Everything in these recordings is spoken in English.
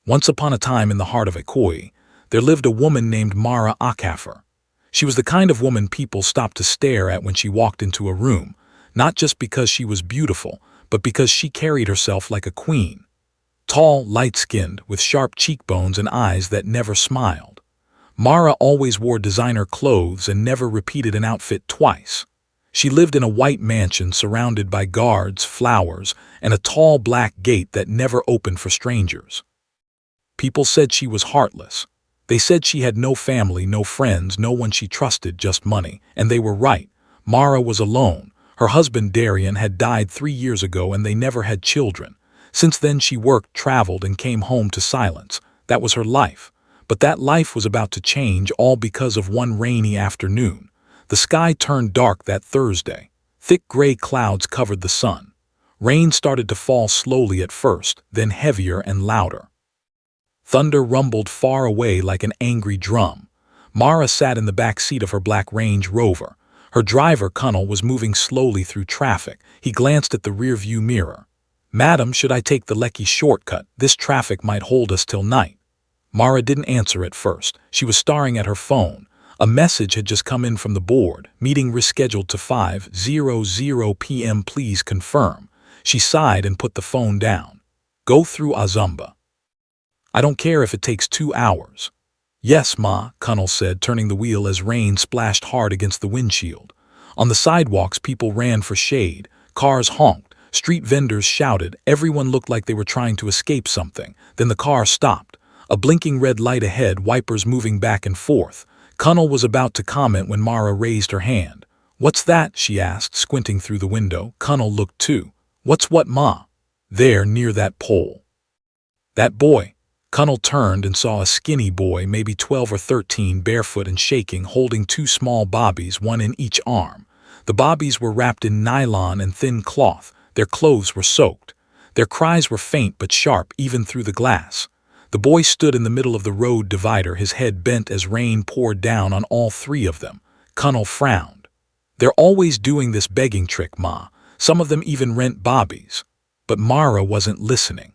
Once upon a time in the heart of Akoi, there lived a woman named Mara Akafer. She was the kind of woman people stopped to stare at when she walked into a room, not just because she was beautiful, but because she carried herself like a queen. Tall, light-skinned, with sharp cheekbones and eyes that never smiled. Mara always wore designer clothes and never repeated an outfit twice. She lived in a white mansion surrounded by guards, flowers, and a tall black gate that never opened for strangers. People said she was heartless. They said she had no family, no friends, no one she trusted, just money. And they were right. Mara was alone. Her husband Darian had died 3 years ago and they never had children. Since then she worked, traveled, and came home to silence. That was her life. But that life was about to change, all because of one rainy afternoon. The sky turned dark that Thursday. Thick gray clouds covered the sun. Rain started to fall slowly at first, then heavier and louder. Thunder rumbled far away like an angry drum. Mara sat in the back seat of her black Range Rover. Her driver, Connell, was moving slowly through traffic. He glanced at the rearview mirror. "Madam, should I take the Lekki shortcut? This traffic might hold us till night." Mara didn't answer at first. She was staring at her phone. A message had just come in from the board. "Meeting rescheduled to 5:00 p.m. Please confirm." She sighed and put the phone down. "Go through Azumba. I don't care if it takes 2 hours." "Yes, Ma," Connell said, turning the wheel as rain splashed hard against the windshield. On the sidewalks, people ran for shade. Cars honked. Street vendors shouted. Everyone looked like they were trying to escape something. Then the car stopped. A blinking red light ahead, wipers moving back and forth. Connell was about to comment when Mara raised her hand. "What's that?" she asked, squinting through the window. Connell looked too. "What's what, Ma?" "There, near that pole." "That boy." Connell turned and saw a skinny boy, maybe 12 or 13, barefoot and shaking, holding 2 small bobbies, one in each arm. The bobbies were wrapped in nylon and thin cloth. Their clothes were soaked. Their cries were faint but sharp, even through the glass. The boy stood in the middle of the road divider, his head bent as rain poured down on all 3 of them. Connell frowned. "They're always doing this begging trick, Ma. Some of them even rent bobbies." But Mara wasn't listening.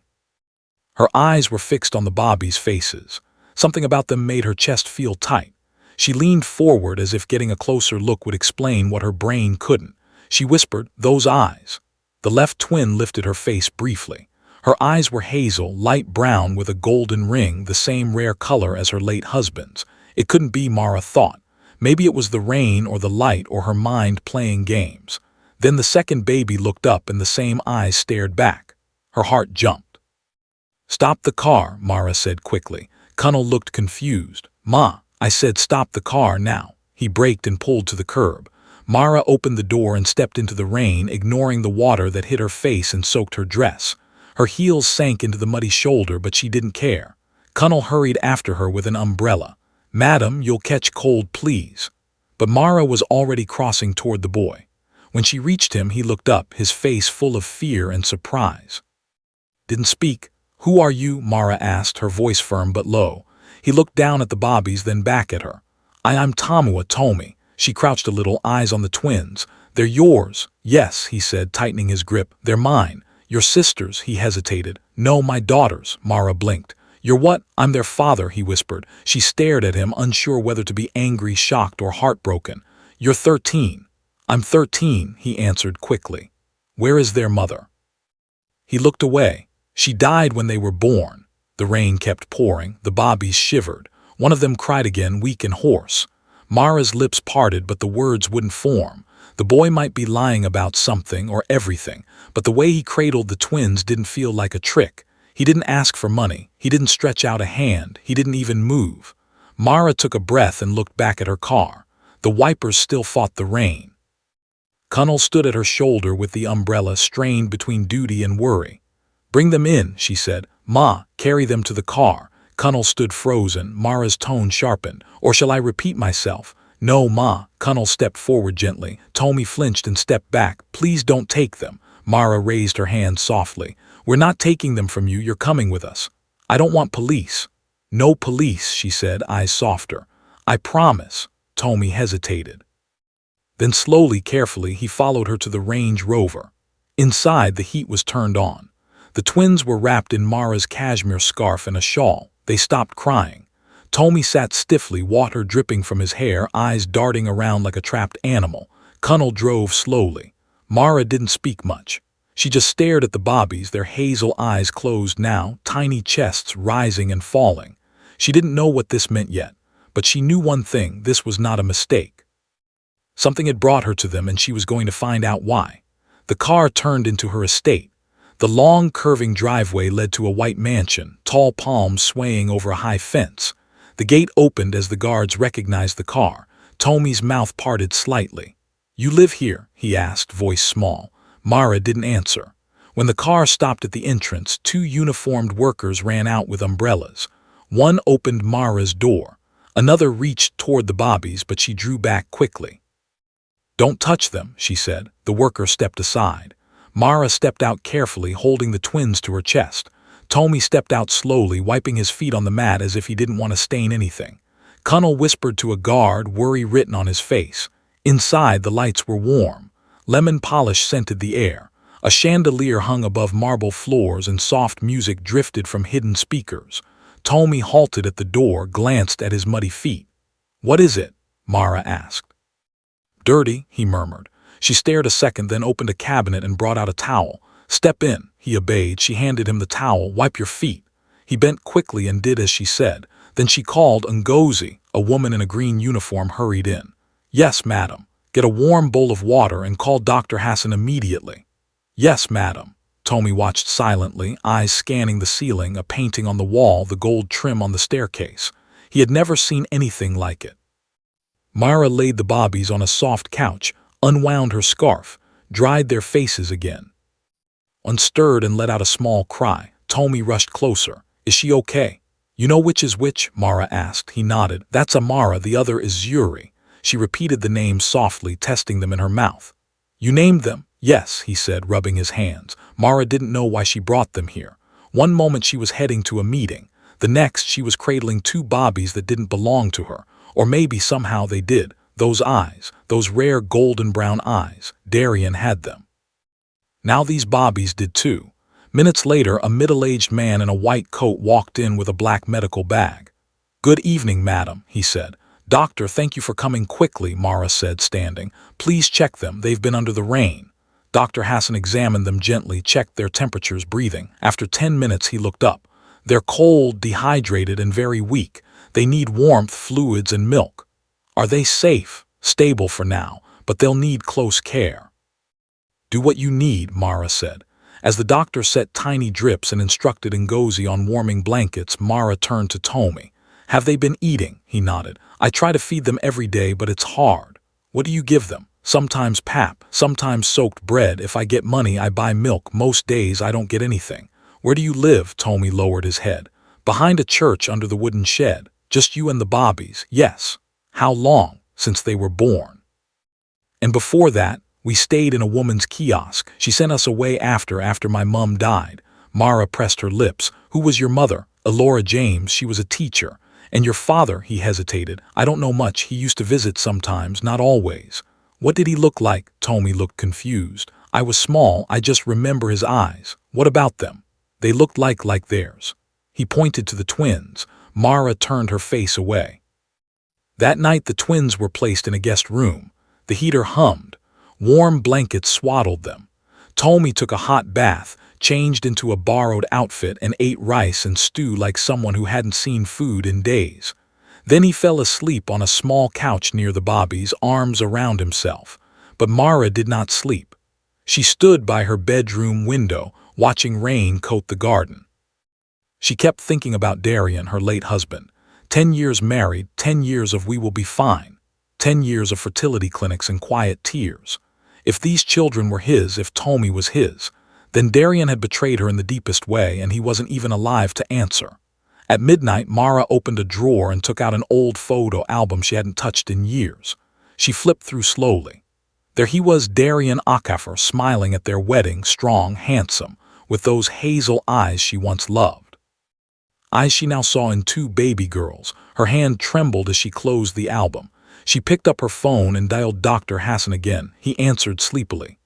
Her eyes were fixed on the bobbies' faces. Something about them made her chest feel tight. She leaned forward as if getting a closer look would explain what her brain couldn't. She whispered, "Those eyes." The left twin lifted her face briefly. Her eyes were hazel, light brown with a golden ring, the same rare color as her late husband's. It couldn't be, Mara thought. Maybe it was the rain or the light or her mind playing games. Then the second baby looked up and the same eyes stared back. Her heart jumped. "Stop the car," Mara said quickly. Connell looked confused. "Ma, I said stop the car now." He braked and pulled to the curb. Mara opened the door and stepped into the rain, ignoring the water that hit her face and soaked her dress. Her heels sank into the muddy shoulder, but she didn't care. Connell hurried after her with an umbrella. "Madam, you'll catch cold, please." But Mara was already crossing toward the boy. When she reached him, he looked up, his face full of fear and surprise. "Didn't speak. Who are you?" Mara asked, her voice firm but low. He looked down at the bobbies, then back at her. I'm Tamua Tomi." She crouched a little, eyes on the twins. "They're yours." "Yes," he said, tightening his grip. "They're mine." "Your sisters," he hesitated. "No, my daughters." Mara blinked. "You're what?" "I'm their father," he whispered. She stared at him, unsure whether to be angry, shocked, or heartbroken. "You're 13. "I'm 13, he answered quickly. "Where is their mother?" He looked away. "She died when they were born." The rain kept pouring. The bobbies shivered. One of them cried again, weak and hoarse. Mara's lips parted, but the words wouldn't form. The boy might be lying about something or everything, but the way he cradled the twins didn't feel like a trick. He didn't ask for money. He didn't stretch out a hand. He didn't even move. Mara took a breath and looked back at her car. The wipers still fought the rain. Connell stood at her shoulder with the umbrella, strained between duty and worry. "Bring them in," she said. "Ma, carry them to the car." Connell stood frozen. Mara's tone sharpened. "Or shall I repeat myself?" "No, Ma." Connell stepped forward gently. Tomi flinched and stepped back. "Please don't take them." Mara raised her hand softly. "We're not taking them from you. You're coming with us." "I don't want police." "No police," she said, eyes softer. "I promise." Tomi hesitated. Then slowly, carefully, he followed her to the Range Rover. Inside, the heat was turned on. The twins were wrapped in Mara's cashmere scarf and a shawl. They stopped crying. Tommy sat stiffly, water dripping from his hair, eyes darting around like a trapped animal. Connell drove slowly. Mara didn't speak much. She just stared at the bobbies, their hazel eyes closed now, tiny chests rising and falling. She didn't know what this meant yet, but she knew one thing: this was not a mistake. Something had brought her to them, and she was going to find out why. The car turned into her estate. The long, curving driveway led to a white mansion, tall palms swaying over a high fence. The gate opened as the guards recognized the car. Tommy's mouth parted slightly. "You live here?" he asked, voice small. Mara didn't answer. When the car stopped at the entrance, two uniformed workers ran out with umbrellas. One opened Mara's door. Another reached toward the bobbies, but she drew back quickly. "Don't touch them," she said. The worker stepped aside. Mara stepped out carefully, holding the twins to her chest. Tommy stepped out slowly, wiping his feet on the mat as if he didn't want to stain anything. Connell whispered to a guard, worry written on his face. Inside, the lights were warm. Lemon polish scented the air. A chandelier hung above marble floors, and soft music drifted from hidden speakers. Tommy halted at the door, glanced at his muddy feet. "What is it?" Mara asked. "Dirty," he murmured. She stared a second, then opened a cabinet and brought out a towel. "Step in," he obeyed. She handed him the towel. "Wipe your feet." He bent quickly and did as she said. Then she called. Ngozi, a woman in a green uniform, hurried in. "Yes, madam. Get a warm bowl of water and call Dr. Hassan immediately." "Yes, madam." Tommy watched silently, eyes scanning the ceiling, a painting on the wall, the gold trim on the staircase. He had never seen anything like it. Mara laid the bobbies on a soft couch, unwound her scarf, dried their faces again. Unstirred and let out a small cry. Tommy rushed closer. "Is she okay?" "You know which is which?" Mara asked. He nodded. "That's Amara, the other is Zuri." She repeated the names softly, testing them in her mouth. "You named them?" "Yes," he said, rubbing his hands. Mara didn't know why she brought them here. One moment she was heading to a meeting. The next she was cradling two bobbies that didn't belong to her. Or maybe somehow they did. Those eyes, those rare golden brown eyes. Darian had them. Now these bobbies did too. Minutes later, a middle-aged man in a white coat walked in with a black medical bag. "Good evening, madam," he said. "Doctor, thank you for coming quickly," Mara said, standing. "Please check them. They've been under the rain." Dr. Hassan examined them gently, checked their temperatures, breathing. After 10 minutes, he looked up. "They're cold, dehydrated, and very weak. They need warmth, fluids, and milk." "Are they safe?" "Stable for now, but they'll need close care." "Do what you need," Mara said. As the doctor set tiny drips and instructed Ngozi on warming blankets, Mara turned to Tommy. "Have they been eating?" He nodded. "I try to feed them every day, but it's hard." "What do you give them?" "Sometimes pap, sometimes soaked bread. If I get money, I buy milk. Most days I don't get anything." "Where do you live?" Tommy lowered his head. "Behind a church under the wooden shed. Just you and the bobbies." "Yes." "How long?" "Since they were born." "And before that?" "We stayed in a woman's kiosk. She sent us away after my mum died." Mara pressed her lips. "Who was your mother?" "Elora James. She was a teacher." "And your father?" He hesitated. "I don't know much. He used to visit sometimes, not always." "What did he look like?" Tommy looked confused. "I was small. I just remember his eyes." "What about them?" "They looked like theirs." He pointed to the twins. Mara turned her face away. That night the twins were placed in a guest room. The heater hummed. Warm blankets swaddled them. Tommy took a hot bath, changed into a borrowed outfit, and ate rice and stew like someone who hadn't seen food in days. Then he fell asleep on a small couch near the bobbies, arms around himself. But Mara did not sleep. She stood by her bedroom window, watching rain coat the garden. She kept thinking about Darian, her late husband. 10 years married, 10 years of "we will be fine." 10 years of fertility clinics and quiet tears. If these children were his, if Tommy was his, then Darian had betrayed her in the deepest way, and he wasn't even alive to answer. At midnight, Mara opened a drawer and took out an old photo album she hadn't touched in years. She flipped through slowly. There he was, Darian Akafer, smiling at their wedding, strong, handsome, with those hazel eyes she once loved. Eyes she now saw in two baby girls. Her hand trembled as she closed the album. She picked up her phone and dialed Dr. Hassan again. He answered sleepily.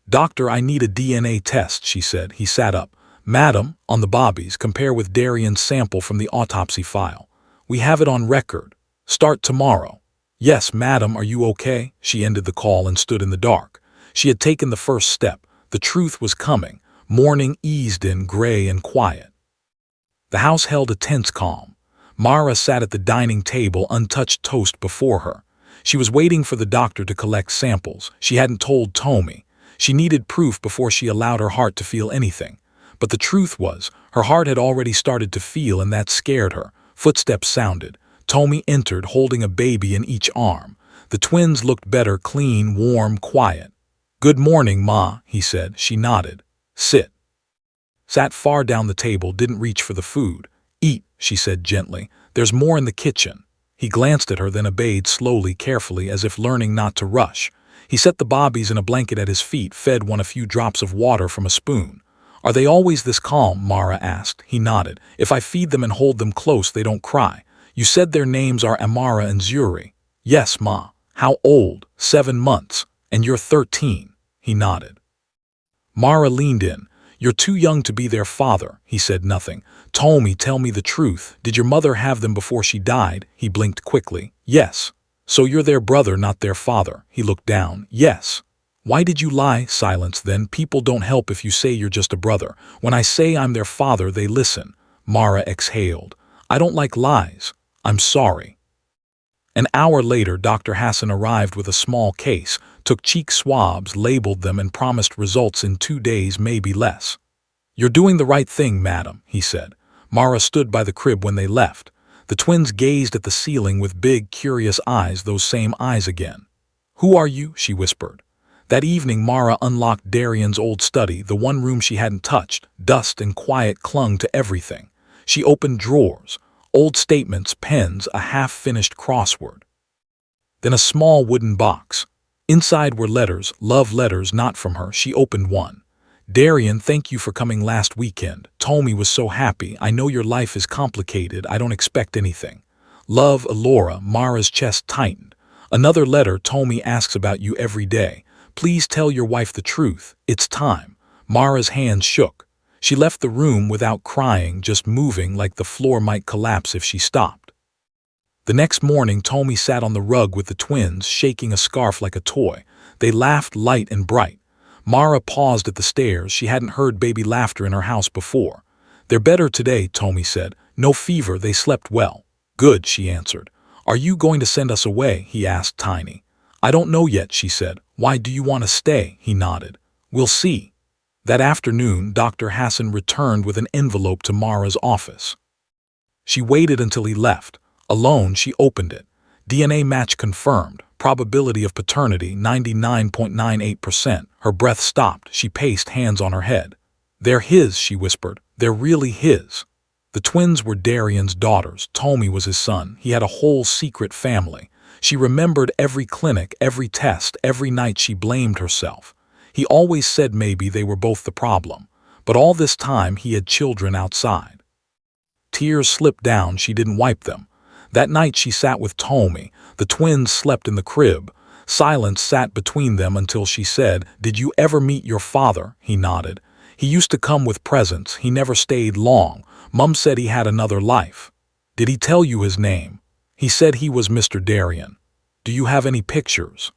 "Doctor, I need a DNA test," she said. He sat up. Madam, on the bobbies, compare with Darian's sample from the autopsy file. We have it on record. Start tomorrow. Yes, madam, are you okay? She ended the call and stood in the dark. She had taken the first step. The truth was coming. Morning eased in, gray and quiet. The house held a tense calm. Mara sat at the dining table, untouched toast before her. She was waiting for the doctor to collect samples. She hadn't told Tommy. She needed proof before she allowed her heart to feel anything. But the truth was, her heart had already started to feel, and that scared her. Footsteps sounded. Tommy entered, holding a baby in each arm. The twins looked better, clean, warm, quiet. "Good morning, Ma," he said. She nodded. "Sit." Sat far down the table, didn't reach for the food. "Eat," she said gently. "There's more in the kitchen." He glanced at her, then obeyed slowly, carefully, as if learning not to rush. He set the bobbies in a blanket at his feet, fed one a few drops of water from a spoon. "Are they always this calm?" Mara asked. He nodded. "If I feed them and hold them close, they don't cry. You said their names are Amara and Zuri." "Yes, Ma." "How old?" 7 months. "And you're 13. He nodded. Mara leaned in. "You're too young to be their father." He said nothing. "Tommy, tell me the truth. Did your mother have them before she died?" He blinked quickly. "Yes." "So you're their brother, not their father." He looked down. "Yes." "Why did you lie?" Silence. "Then people don't help if you say you're just a brother. When I say I'm their father, they listen." Mara exhaled. "I don't like lies. I'm sorry." An hour later, Dr. Hassan arrived with a small case, took cheek swabs, labeled them, and promised results in 2 days, maybe less. "You're doing the right thing, madam," he said. Mara stood by the crib when they left. The twins gazed at the ceiling with big, curious eyes, those same eyes again. "Who are you?" she whispered. That evening, Mara unlocked Darian's old study, the one room she hadn't touched. Dust and quiet clung to everything. She opened drawers, old statements, pens, a half-finished crossword. Then a small wooden box. Inside were letters, love letters, not from her. She opened one. "Darian, thank you for coming last weekend. Tommy was so happy. I know your life is complicated. I don't expect anything. Love, Elora." Mara's chest tightened. Another letter. "Tommy asks about you every day. Please tell your wife the truth. It's time." Mara's hands shook. She left the room without crying, just moving like the floor might collapse if she stopped. The next morning, Tommy sat on the rug with the twins, shaking a scarf like a toy. They laughed light and bright. Mara paused at the stairs. She hadn't heard baby laughter in her house before. "They're better today," Tommy said. "No fever, they slept well." "Good," she answered. "Are you going to send us away?" he asked Tiny. "I don't know yet," she said. "Why do you want to stay?" He nodded. "We'll see." That afternoon, Dr. Hassan returned with an envelope to Mara's office. She waited until he left. Alone, she opened it. DNA match confirmed. Probability of paternity 99.98%. Her breath stopped. She paced, hands on her head. "They're his," she whispered. "They're really his." The twins were Darian's daughters. Tommy was his son. He had a whole secret family. She remembered every clinic, every test, every night she blamed herself. He always said maybe they were both the problem. But all this time he had children outside. Tears slipped down. She didn't wipe them. That night she sat with Tommy. The twins slept in the crib. Silence sat between them until she said, "Did you ever meet your father?" He nodded. "He used to come with presents. He never stayed long. Mum said he had another life." "Did he tell you his name?" "He said he was Mr. Darian." "Do you have any pictures?"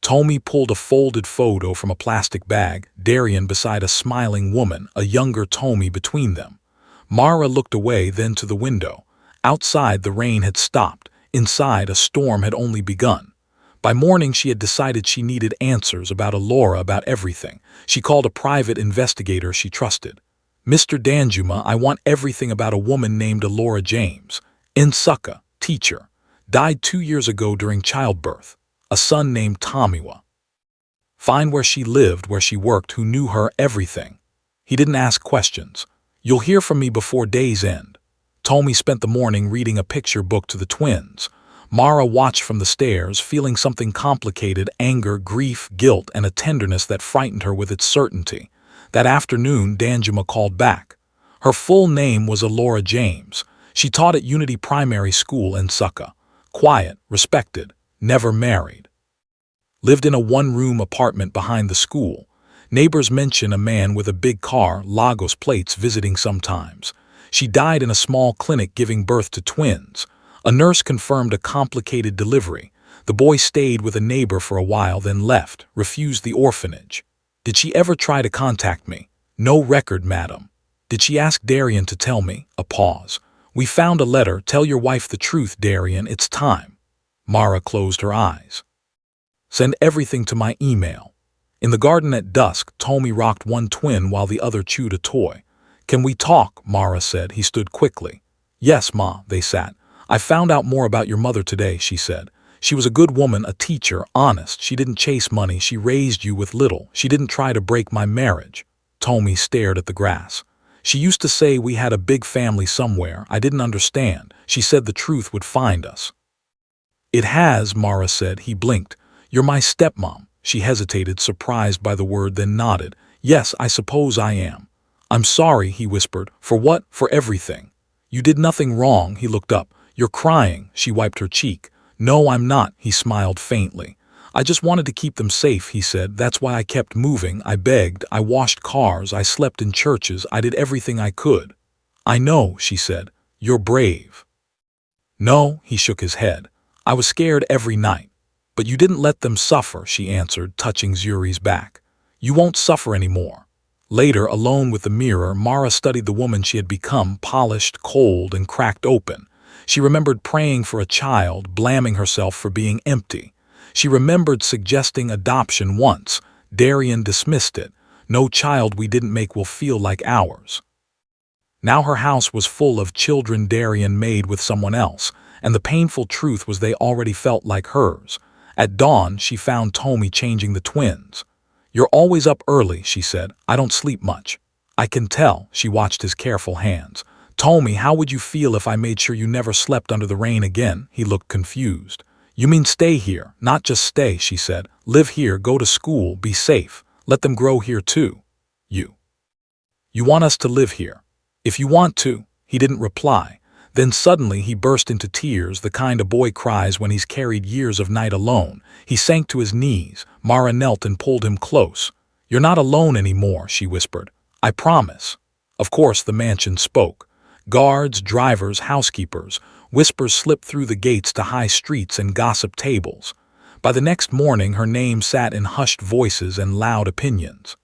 Tommy pulled a folded photo from a plastic bag, Darian beside a smiling woman, a younger Tommy between them. Mara looked away, then to the window. Outside, the rain had stopped. Inside, a storm had only begun. By morning, she had decided she needed answers about Elora, about everything. She called a private investigator she trusted. "Mr. Danjuma, I want everything about a woman named Elora James. Nsukka, teacher. Died 2 years ago during childbirth. A son named Tomiwa. Find where she lived, where she worked, who knew her, everything." He didn't ask questions. "You'll hear from me before day's end." Tommy spent the morning reading a picture book to the twins. Mara watched from the stairs, feeling something complicated: anger, grief, guilt, and a tenderness that frightened her with its certainty. That afternoon, Danjuma called back. Her full name was Elora James. She taught at Unity Primary School in Nsukka. Quiet, respected, never married. Lived in a one-room apartment behind the school. Neighbors mention a man with a big car, Lagos plates, visiting sometimes. She died in a small clinic giving birth to twins. A nurse confirmed a complicated delivery. The boy stayed with a neighbor for a while, then left, refused the orphanage. Did she ever try to contact me? No record, madam. Did she ask Darian to tell me? A pause. We found a letter. Tell your wife the truth, Darian. It's time. Mara closed her eyes. Send everything to my email. In the garden at dusk, Tommy rocked one twin while the other chewed a toy. Can we talk? Mara said. He stood quickly. Yes, Ma. They sat. I found out more about your mother today, she said. She was a good woman, a teacher, honest. She didn't chase money. She raised you with little. She didn't try to break my marriage. Tommy stared at the grass. She used to say we had a big family somewhere. I didn't understand. She said the truth would find us. It has, Mara said. He blinked. You're my stepmom. She hesitated, surprised by the word, then nodded. Yes, I suppose I am. I'm sorry, he whispered. For what? For everything. You did nothing wrong. He looked up. You're crying. She wiped her cheek. No, I'm not. He smiled faintly. I just wanted to keep them safe, he said. That's why I kept moving. I begged. I washed cars. I slept in churches. I did everything I could. I know, she said. You're brave. No, he shook his head. I was scared every night. But you didn't let them suffer, she answered, touching Zuri's back. You won't suffer anymore. Later, alone with the mirror, Mara studied the woman she had become, polished, cold, and cracked open. She remembered praying for a child, blaming herself for being empty. She remembered suggesting adoption once. Darian dismissed it. No child we didn't make will feel like ours. Now her house was full of children Darian made with someone else, and the painful truth was they already felt like hers. At dawn, she found Tommy changing the twins. You're always up early, she said. I don't sleep much. I can tell, she watched his careful hands. Tommy, how would you feel if I made sure you never slept under the rain again? He looked confused. You mean stay here, not just stay, she said. Live here, go to school, be safe. Let them grow here too. You want us to live here? If you want to. He didn't reply. Then suddenly he burst into tears, the kind a boy cries when he's carried years of night alone. He sank to his knees. Mara knelt and pulled him close. You're not alone anymore, she whispered. I promise. Of course the mansion spoke. Guards, drivers, housekeepers. Whispers slipped through the gates to high streets and gossip tables. By the next morning her name sat in hushed voices and loud opinions.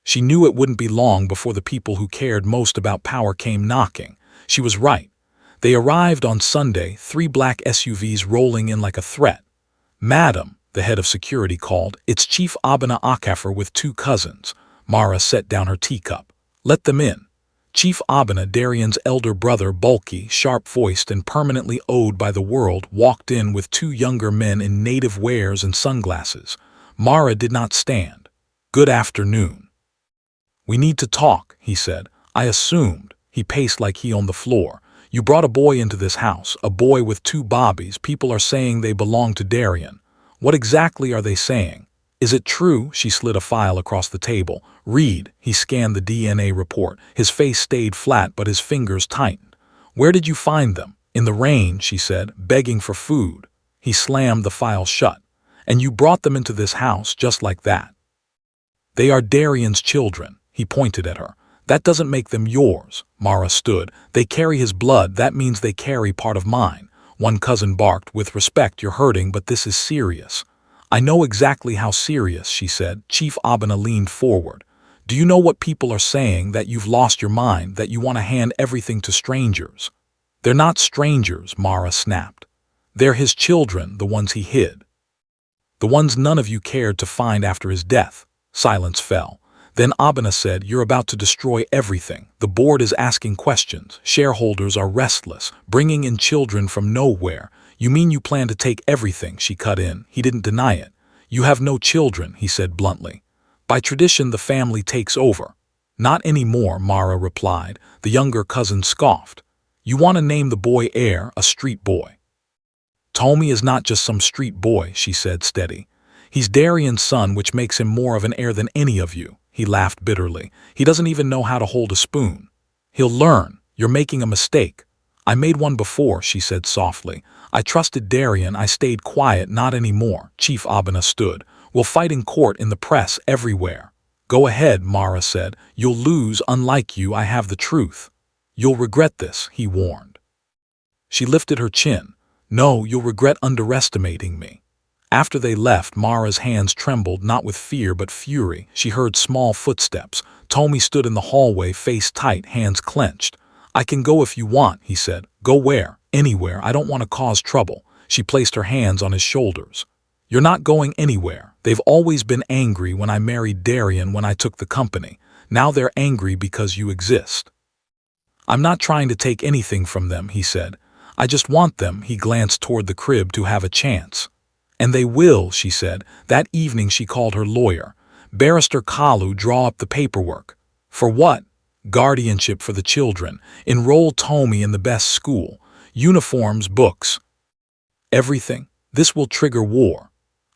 She knew it wouldn't be long before the people who cared most about power came knocking. She was right. They arrived on Sunday, 3 black SUVs rolling in like a threat. Madam, the head of security called, it's Chief Abena Akafer with 2 cousins. Mara set down her teacup. Let them in. Chief Abena, Darian's elder brother, bulky, sharp-voiced, and permanently owed by the world, walked in with 2 younger men in native wares and sunglasses. Mara did not stand. Good afternoon. We need to talk, he said. I assumed. He paced like he owned the floor. You brought a boy into this house, a boy with 2 bobbies. People are saying they belong to Darian. What exactly are they saying? Is it true? She slid a file across the table. Read. He scanned the DNA report. His face stayed flat, but his fingers tightened. Where did you find them? In the rain, she said, begging for food. He slammed the file shut. And you brought them into this house just like that. They are Darian's children. He pointed at her. That doesn't make them yours. Mara stood. They carry his blood. That means they carry part of mine. One cousin barked. With respect, you're hurting, but this is serious. I know exactly how serious, she said. Chief Abena leaned forward. Do you know what people are saying? That you've lost your mind, that you want to hand everything to strangers. They're not strangers, Mara snapped. They're his children, the ones he hid. The ones none of you cared to find after his death. Silence fell. Then Abena said, you're about to destroy everything. The board is asking questions. Shareholders are restless, bringing in children from nowhere. You mean you plan to take everything? She cut in. He didn't deny it. You have no children, he said bluntly. By tradition, the family takes over. Not anymore, Mara replied. The younger cousin scoffed. You want to name the boy heir, a street boy. Tommy is not just some street boy, she said steady. He's Darian's son, which makes him more of an heir than any of you. He laughed bitterly. He doesn't even know how to hold a spoon. He'll learn. You're making a mistake. I made one before, she said softly. I trusted Darian. I stayed quiet. Not anymore. Chief Abena stood. We'll fight in court, in the press, everywhere. Go ahead, Mara said. You'll lose. Unlike you, I have the truth. You'll regret this, he warned. She lifted her chin. No, you'll regret underestimating me. After they left, Mara's hands trembled, not with fear but fury. She heard small footsteps. Tommy stood in the hallway, face tight, hands clenched. I can go if you want, he said. Go where? Anywhere. I don't want to cause trouble. She placed her hands on his shoulders. You're not going anywhere. They've always been angry when I married Darian, when I took the company. Now they're angry because you exist. I'm not trying to take anything from them, he said. I just want them, he glanced toward the crib, to have a chance. And they will, she said. That evening she called her lawyer. Barrister Kalu, draw up the paperwork. For what? Guardianship for the children. Enroll Tommy in the best school. Uniforms, books. Everything. This will trigger war.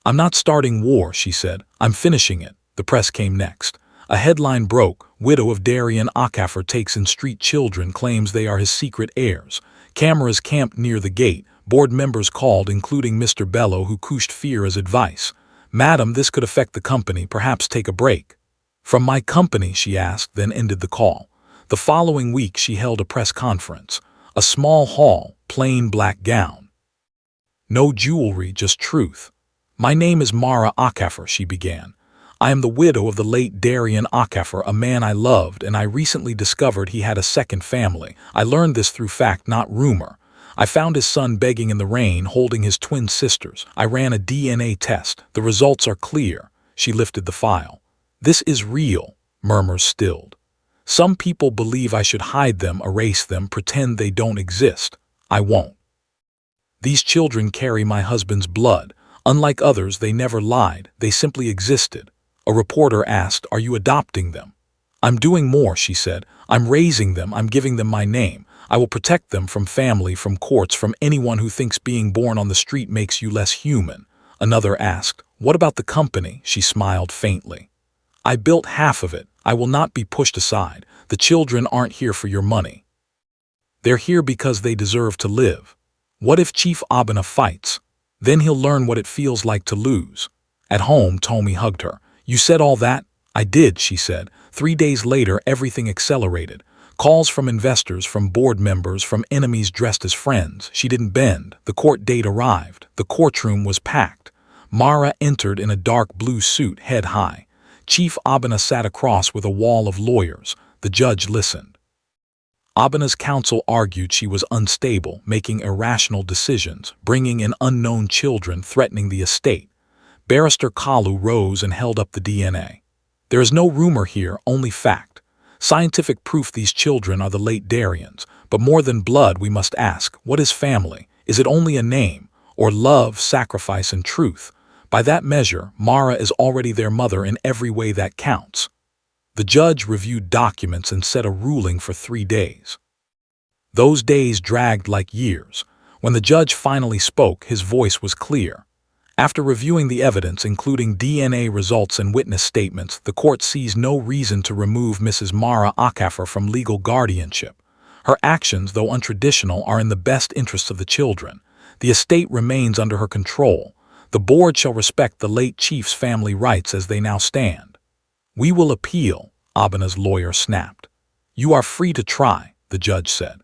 I'm not starting war, she said. I'm finishing it. The press came next. A headline broke. Widow of Darian Akafer takes in street children, claims they are his secret heirs. Cameras camped near the gate. Board members called, including Mr. Bello, who cushed fear as advice. Madam, this could affect the company. Perhaps take a break. From my company, she asked, then ended the call. The following week she held a press conference. A small hall, plain black gown. No jewelry, just truth. My name is Mara Akafer, she began. I am the widow of the late Darian Akafer, a man I loved, and I recently discovered he had a second family. I learned this through fact, not rumor. I found his son begging in the rain, holding his twin sisters. I ran a DNA test. The results are clear. She lifted the file. This is real, murmurs stilled. Some people believe I should hide them, erase them, pretend they don't exist. I won't. These children carry my husband's blood. Unlike others, they never lied. They simply existed. A reporter asked, "Are you adopting them?" "I'm doing more," she said. "I'm raising them. I'm giving them my name. I will protect them from family, from courts, from anyone who thinks being born on the street makes you less human." Another asked, "What about the company?" She smiled faintly. "I built half of it. I will not be pushed aside. The children aren't here for your money. They're here because they deserve to live. What if Chief Abena fights? Then he'll learn what it feels like to lose." At home, Tommy hugged her. "You said all that?" "I did," she said. 3 days later, everything accelerated. Calls from investors, from board members, from enemies dressed as friends. She didn't bend. The court date arrived. The courtroom was packed. Mara entered in a dark blue suit, head high. Chief Abena sat across with a wall of lawyers. The judge listened. Abena's counsel argued she was unstable, making irrational decisions, bringing in unknown children, threatening the estate. Barrister Kalu rose and held up the DNA. "There is no rumor here, only fact. Scientific proof these children are the late Darians. But more than blood, we must ask, what is family? Is it only a name? Or love, sacrifice, and truth? By that measure, Mara is already their mother in every way that counts." The judge reviewed documents and set a ruling for 3 days. Those days dragged like years. When the judge finally spoke, his voice was clear. After reviewing the evidence, including DNA results and witness statements, the court sees no reason to remove Mrs. Mara Akafer from legal guardianship. Her actions, though untraditional, are in the best interests of the children. The estate remains under her control. The board shall respect the late chief's family rights as they now stand. "We will appeal," Abena's lawyer snapped. "You are free to try," the judge said.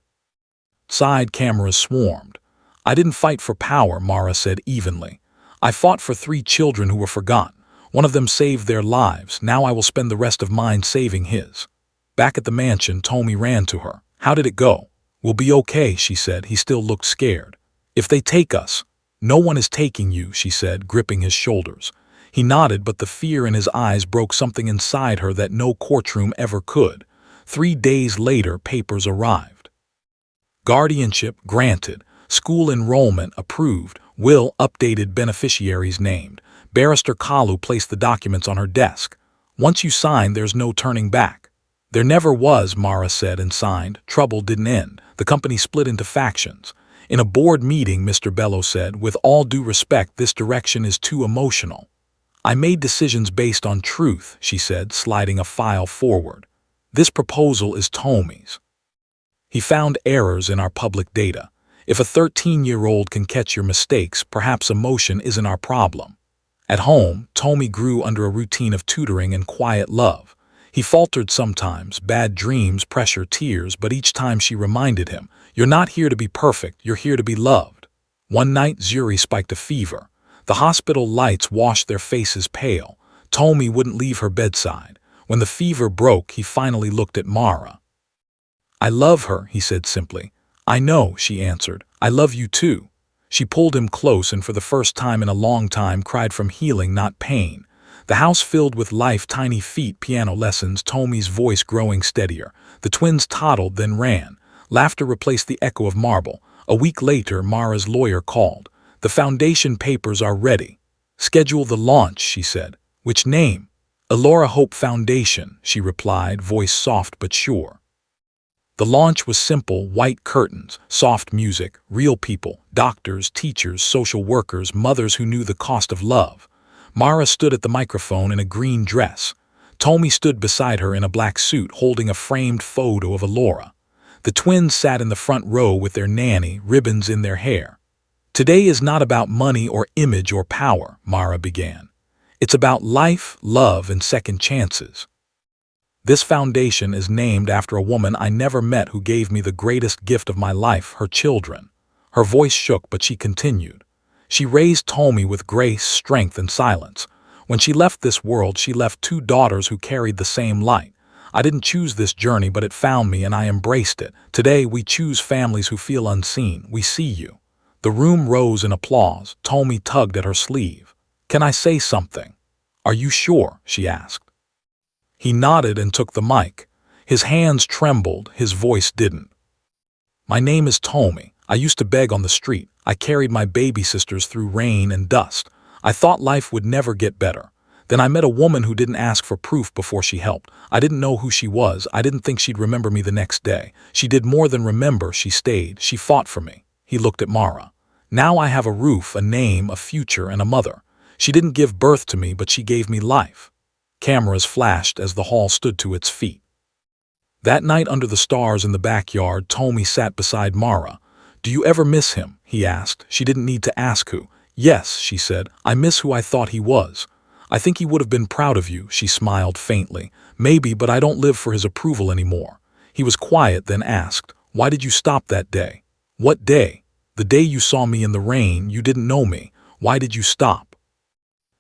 Side cameras swarmed. "I didn't fight for power," Mara said evenly. "I fought for 3 children who were forgotten. One of them saved their lives. Now I will spend the rest of mine saving his." Back at the mansion, Tommy ran to her. "How did it go?" "We'll be okay," she said. He still looked scared. "If they take us." "No one is taking you," she said, gripping his shoulders. He nodded, but the fear in his eyes broke something inside her that no courtroom ever could. 3 days later, papers arrived. Guardianship granted. School enrollment approved. Will updated, beneficiaries named. Barrister Kalu placed the documents on her desk. "Once you sign, there's no turning back." "There never was," Mara said and signed. Trouble didn't end. The company split into factions. In a board meeting, Mr. Bello said, "With all due respect, this direction is too emotional." "I made decisions based on truth," she said, sliding a file forward. "This proposal is Tommy's. He found errors in our public data. If a 13-year-old can catch your mistakes, perhaps emotion isn't our problem." At home, Tommy grew under a routine of tutoring and quiet love. He faltered sometimes, bad dreams, pressure, tears, but each time she reminded him, "You're not here to be perfect, you're here to be loved." One night, Zuri spiked a fever. The hospital lights washed their faces pale. Tommy wouldn't leave her bedside. When the fever broke, he finally looked at Mara. "I love her," he said simply. "I know," she answered. "I love you too." She pulled him close and for the first time in a long time cried from healing, not pain. The house filled with life, tiny feet, piano lessons, Tommy's voice growing steadier. The twins toddled, then ran. Laughter replaced the echo of marble. A week later, Mara's lawyer called. "The foundation papers are ready." "Schedule the launch," she said. "Which name?" "Elora Hope Foundation," she replied, voice soft but sure. The launch was simple: white curtains, soft music, real people, doctors, teachers, social workers, mothers who knew the cost of love. Mara stood at the microphone in a green dress. Tommy stood beside her in a black suit, holding a framed photo of Elora. The twins sat in the front row with their nanny, ribbons in their hair. "Today is not about money or image or power," Mara began. "It's about life, love, and second chances. This foundation is named after a woman I never met who gave me the greatest gift of my life, her children." Her voice shook, but she continued. "She raised Tommy with grace, strength, and silence. When she left this world, she left 2 daughters who carried the same light. I didn't choose this journey, but it found me and I embraced it. Today, we choose families who feel unseen. We see you." The room rose in applause. Tommy tugged at her sleeve. "Can I say something?" "Are you sure?" she asked. He nodded and took the mic. His hands trembled, his voice didn't. "My name is Tommy. I used to beg on the street. I carried my baby sisters through rain and dust. I thought life would never get better. Then I met a woman who didn't ask for proof before she helped. I didn't know who she was. I didn't think she'd remember me the next day. She did more than remember. She stayed. She fought for me." He looked at Mara. "Now I have a roof, a name, a future, and a mother. She didn't give birth to me, but she gave me life." Cameras flashed as the hall stood to its feet. That night under the stars in the backyard, Tommy sat beside Mara. "Do you ever miss him?" he asked. She didn't need to ask who. "Yes," she said. "I miss who I thought he was. I think he would have been proud of you," she smiled faintly. "Maybe, but I don't live for his approval anymore." He was quiet, then asked, "Why did you stop that day?" "What day?" "The day you saw me in the rain. You didn't know me. Why did you stop?"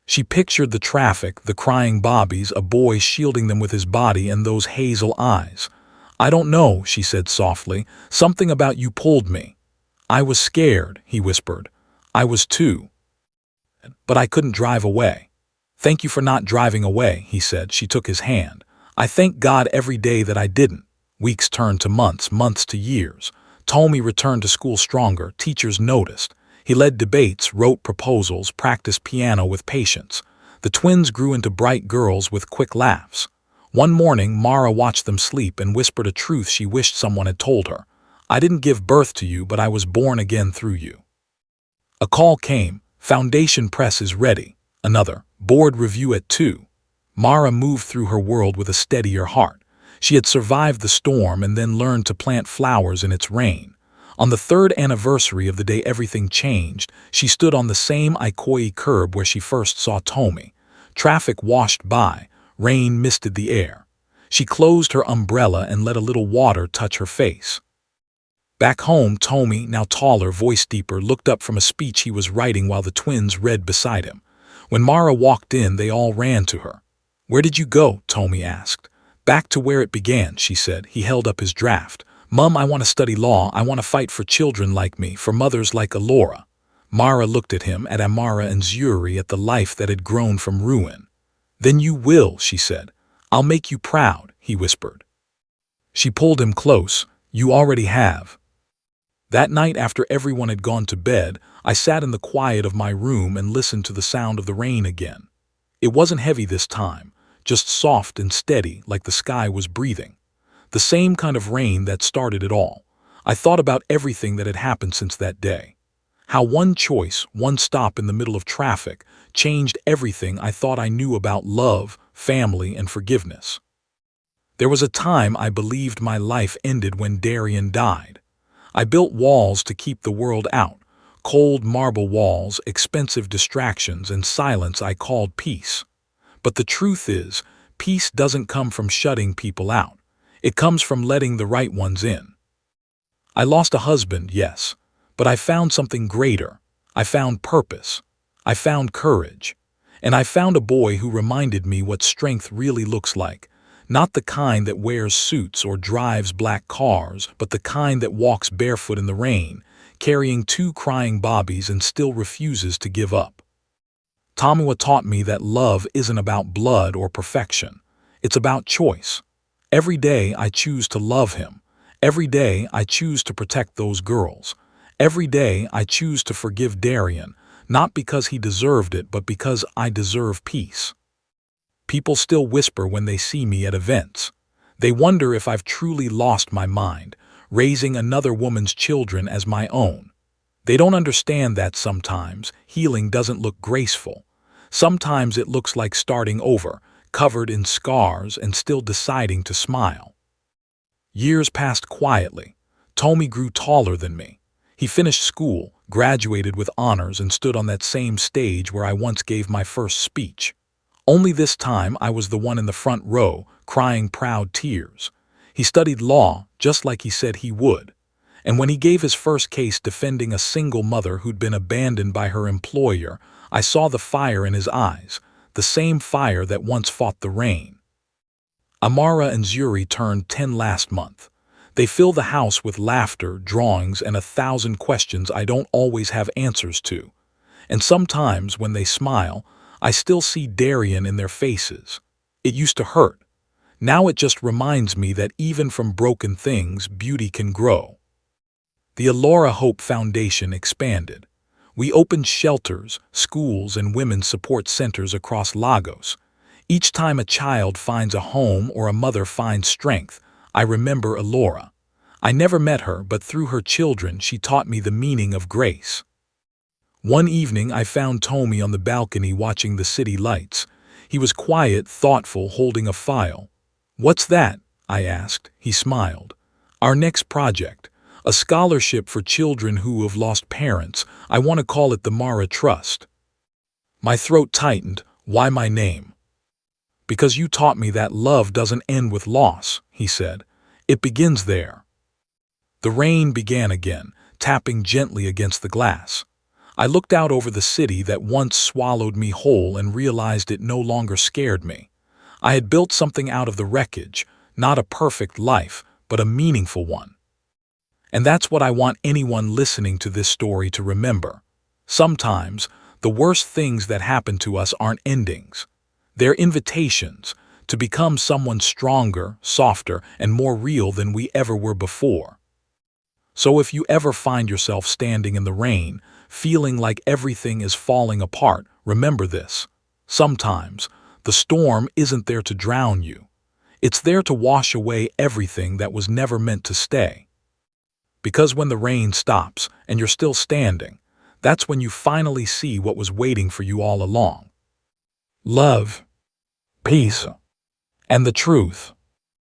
She pictured the traffic, the crying bobbies, a boy shielding them with his body, and those hazel eyes. "I don't know," she said softly. "Something about you pulled me." "I was scared," he whispered. "I was too. But I couldn't drive away." "Thank you for not driving away," he said. She took his hand. "I thank God every day that I didn't." Weeks turned to months, months to years. Tommy returned to school stronger. Teachers noticed. He led debates, wrote proposals, practiced piano with patience. The twins grew into bright girls with quick laughs. One morning, Mara watched them sleep and whispered a truth she wished someone had told her. "I didn't give birth to you, but I was born again through you." A call came. "Foundation press is ready." Another. "Board review at 2." Mara moved through her world with a steadier heart. She had survived the storm and then learned to plant flowers in its rain. On the 3rd anniversary of the day everything changed, she stood on the same Ikoyi curb where she first saw Tommy. Traffic washed by, rain misted the air. She closed her umbrella and let a little water touch her face. Back home, Tommy, now taller, voice deeper, looked up from a speech he was writing while the twins read beside him. When Mara walked in, they all ran to her. "Where did you go?" Tommy asked. "Back to where it began," she said. He held up his draft. "Mum, I want to study law. I want to fight for children like me, for mothers like Elora." Mara looked at him, at Amara and Zuri, at the life that had grown from ruin. "Then you will," she said. "I'll make you proud," he whispered. She pulled him close. "You already have." That night, after everyone had gone to bed, I sat in the quiet of my room and listened to the sound of the rain again. It wasn't heavy this time, just soft and steady, like the sky was breathing. The same kind of rain that started it all. I thought about everything that had happened since that day. How one choice, one stop in the middle of traffic, changed everything I thought I knew about love, family, and forgiveness. There was a time I believed my life ended when Darian died. I built walls to keep the world out, Cold marble walls, expensive distractions, and silence I called peace. But the truth is, peace doesn't come from shutting people out. It comes from letting the right ones in. I lost a husband, yes, but I found something greater. I found purpose. I found courage. And I found a boy who reminded me what strength really looks like. Not the kind that wears suits or drives black cars, but the kind that walks barefoot in the rain, carrying two crying bobbies and still refuses to give up. Tamua taught me that love isn't about blood or perfection. It's about choice. Every day I choose to love him. Every day I choose to protect those girls. Every day I choose to forgive Darian, not because he deserved it, but because I deserve peace. People still whisper when they see me at events. They wonder if I've truly lost my mind, raising another woman's children as my own. They don't understand that sometimes healing doesn't look graceful. Sometimes it looks like starting over, covered in scars and still deciding to smile. Years passed quietly. Tommy grew taller than me. He finished school, graduated with honors, and stood on that same stage where I once gave my first speech. Only this time I was the one in the front row, crying proud tears. He studied law, just like he said he would. And when he gave his first case defending a single mother who'd been abandoned by her employer, I saw the fire in his eyes, the same fire that once fought the rain. Amara and Zuri turned 10 last month. They fill the house with laughter, drawings, and 1,000 questions I don't always have answers to. And sometimes, when they smile, I still see Darian in their faces. It used to hurt. Now it just reminds me that even from broken things, beauty can grow. The Alora Hope Foundation expanded. We opened shelters, schools, and women's support centers across Lagos. Each time a child finds a home or a mother finds strength, I remember Alora. I never met her, but through her children she taught me the meaning of grace. One evening I found Tommy on the balcony watching the city lights. He was quiet, thoughtful, holding a file. "What's that?" I asked. He smiled. "Our next project. A scholarship for children who have lost parents. I want to call it the Mara Trust." My throat tightened. "Why my name?" "Because you taught me that love doesn't end with loss," he said. "It begins there." The rain began again, tapping gently against the glass. I looked out over the city that once swallowed me whole and realized it no longer scared me. I had built something out of the wreckage, not a perfect life, but a meaningful one. And that's what I want anyone listening to this story to remember. Sometimes, the worst things that happen to us aren't endings. They're invitations to become someone stronger, softer, and more real than we ever were before. So if you ever find yourself standing in the rain, feeling like everything is falling apart, remember this. Sometimes, the storm isn't there to drown you. It's there to wash away everything that was never meant to stay. Because when the rain stops and you're still standing, that's when you finally see what was waiting for you all along. Love, peace, and the truth.